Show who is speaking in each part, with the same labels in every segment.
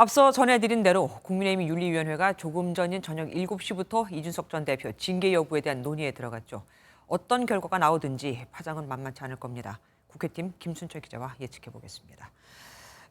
Speaker 1: 앞서 전해드린 대로 국민의힘 윤리위원회가 조금 전인 저녁 7시부터 이준석 전 대표 징계 여부에 대한 논의에 들어갔죠. 어떤 결과가 나오든지 파장은 만만치 않을 겁니다. 국회팀 김순철 기자와 예측해 보겠습니다.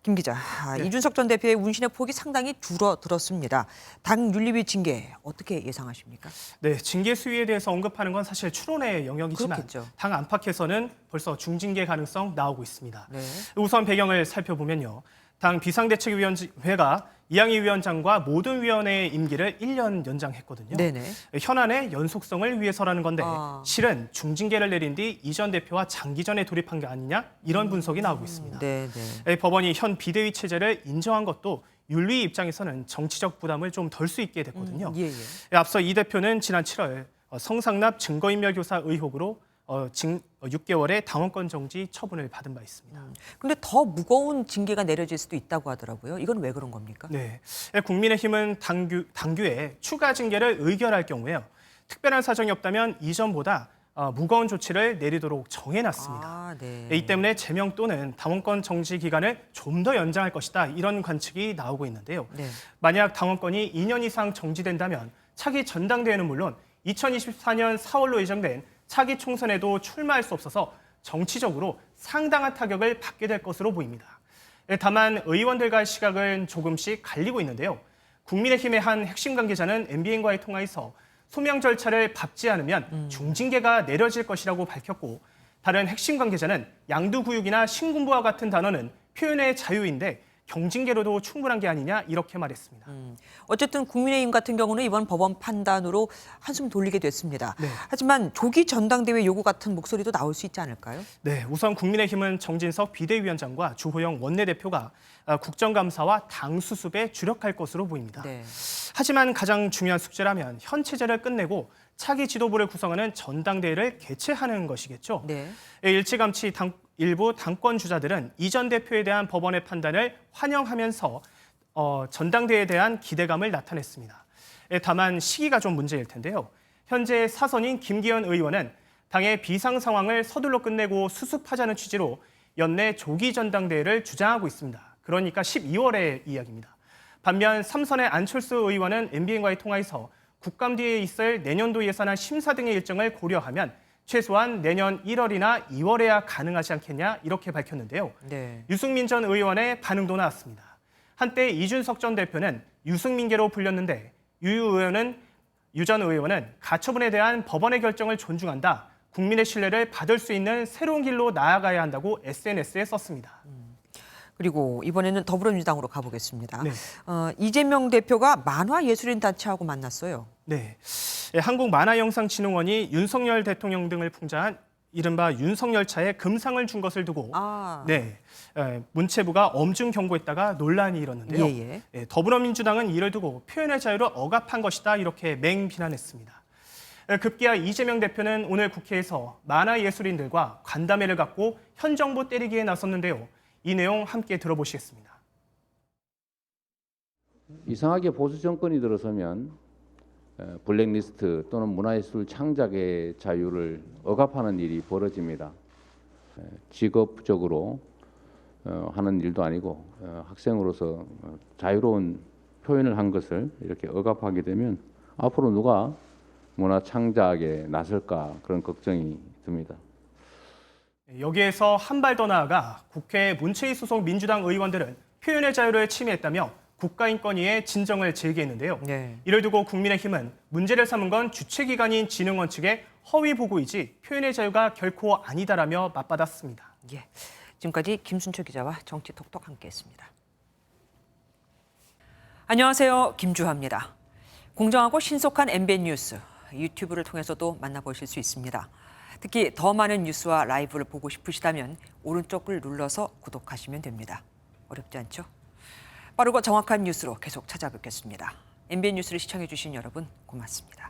Speaker 1: 김 기자,
Speaker 2: 네.
Speaker 1: 이준석 전 대표의 운신의 폭이 상당히 줄어들었습니다. 당 윤리위 징계 어떻게 예상하십니까?
Speaker 2: 네, 징계 수위에 대해서 언급하는 건 사실 추론의 영역이지만
Speaker 1: 그렇겠죠.
Speaker 2: 당 안팎에서는 벌써 중징계 가능성 나오고 있습니다.
Speaker 1: 네.
Speaker 2: 우선 배경을 살펴보면요. 당 비상대책위원회가 이양희 위원장과 모든 위원회의 임기를 1년 연장했거든요.
Speaker 1: 네네.
Speaker 2: 현안의 연속성을 위해서라는 건데 실은 중징계를 내린 뒤 이 전 대표와 장기전에 돌입한 게 아니냐 이런 분석이 나오고 있습니다.
Speaker 1: 네네.
Speaker 2: 법원이 현 비대위 체제를 인정한 것도 윤리 입장에서는 정치적 부담을 좀 덜 수 있게 됐거든요.
Speaker 1: 예.
Speaker 2: 앞서 이 대표는 지난 7월 성상납 증거인멸 교사 의혹으로 6개월의 당원권 정지 처분을 받은 바 있습니다.
Speaker 1: 근데 더 무거운 징계가 내려질 수도 있다고 하더라고요. 이건 왜 그런 겁니까?
Speaker 2: 네, 국민의힘은 당규에 추가 징계를 의결할 경우에요. 특별한 사정이 없다면 이전보다 무거운 조치를 내리도록 정해놨습니다.
Speaker 1: 네.
Speaker 2: 이 때문에 제명 또는 당원권 정지 기간을 좀 더 연장할 것이다 이런 관측이 나오고 있는데요.
Speaker 1: 네.
Speaker 2: 만약 당원권이 2년 이상 정지된다면 차기 전당대회는 물론 2024년 4월로 예정된 차기 총선에도 출마할 수 없어서 정치적으로 상당한 타격을 받게 될 것으로 보입니다. 다만 의원들과의 시각은 조금씩 갈리고 있는데요. 국민의힘의 한 핵심 관계자는 MBN과의 통화에서 소명 절차를 밟지 않으면 중징계가 내려질 것이라고 밝혔고 다른 핵심 관계자는 양두구육이나 신군부와 같은 단어는 표현의 자유인데 경징계로도 충분한 게 아니냐 이렇게 말했습니다.
Speaker 1: 어쨌든 국민의힘 같은 경우는 이번 법원 판단으로 한숨 돌리게 됐습니다.
Speaker 2: 네.
Speaker 1: 하지만 조기 전당대회 요구 같은 목소리도 나올 수 있지 않을까요?
Speaker 2: 네, 우선 국민의힘은 정진석 비대위원장과 주호영 원내대표가 국정감사와 당 수습에 주력할 것으로 보입니다.
Speaker 1: 네.
Speaker 2: 하지만 가장 중요한 숙제라면 현 체제를 끝내고 차기 지도부를 구성하는 전당대회를 개최하는 것이겠죠.
Speaker 1: 네.
Speaker 2: 일찌감치 일부 당권 주자들은 이 전 대표에 대한 법원의 판단을 환영하면서 전당대회에 대한 기대감을 나타냈습니다. 다만 시기가 좀 문제일 텐데요. 현재 사선인 김기현 의원은 당의 비상 상황을 서둘러 끝내고 수습하자는 취지로 연내 조기 전당대회를 주장하고 있습니다. 그러니까 12월의 이야기입니다. 반면 3선의 안철수 의원은 MBN과의 통화에서 국감 뒤에 있을 내년도 예산안 심사 등의 일정을 고려하면 최소한 내년 1월이나 2월에야 가능하지 않겠냐 이렇게 밝혔는데요.
Speaker 1: 네.
Speaker 2: 유승민 전 의원의 반응도 나왔습니다. 한때 이준석 전 대표는 유승민계로 불렸는데 유 전 의원은 가처분에 대한 법원의 결정을 존중한다. 국민의 신뢰를 받을 수 있는 새로운 길로 나아가야 한다고 SNS에 썼습니다.
Speaker 1: 그리고 이번에는 더불어민주당으로 가보겠습니다.
Speaker 2: 네.
Speaker 1: 이재명 대표가 만화예술인 단체하고 만났어요.
Speaker 2: 네, 한국만화영상진흥원이 윤석열 대통령 등을 풍자한 이른바 윤석열차에 금상을 준 것을 두고 문체부가 엄중 경고했다가 논란이 일었는데요.
Speaker 1: 예.
Speaker 2: 더불어민주당은 이를 두고 표현의 자유를 억압한 것이다 이렇게 맹비난했습니다. 급기야 이재명 대표는 오늘 국회에서 만화예술인들과 간담회를 갖고 현 정부 때리기에 나섰는데요. 이 내용 함께 들어보시겠습니다.
Speaker 3: 이상하게 보수 정권이 들어서면 블랙리스트 또는 문화예술 창작의 자유를 억압하는 일이 벌어집니다. 직업적으로 하는 일도 아니고 학생으로서 자유로운 표현을 한 것을 이렇게 억압하게 되면 앞으로 누가 문화 창작에 나설까 그런 걱정이 듭니다.
Speaker 2: 여기에서 한 발 더 나아가 국회 문체위 소속 민주당 의원들은 표현의 자유를 침해했다며 국가인권위에 진정을 제기했는데요.
Speaker 1: 네.
Speaker 2: 이를 두고 국민의힘은 문제를 삼은 건 주최기관인 진흥원 측의 허위 보고이지 표현의 자유가 결코 아니다라며 맞받았습니다.
Speaker 1: 예. 지금까지 김순철 기자와 정치톡톡 함께했습니다. 안녕하세요. 김주하입니다. 공정하고 신속한 MBN 뉴스 유튜브를 통해서도 만나보실 수 있습니다. 특히 더 많은 뉴스와 라이브를 보고 싶으시다면 오른쪽을 눌러서 구독하시면 됩니다. 어렵지 않죠? 빠르고 정확한 뉴스로 계속 찾아뵙겠습니다. MBN 뉴스를 시청해주신 여러분 고맙습니다.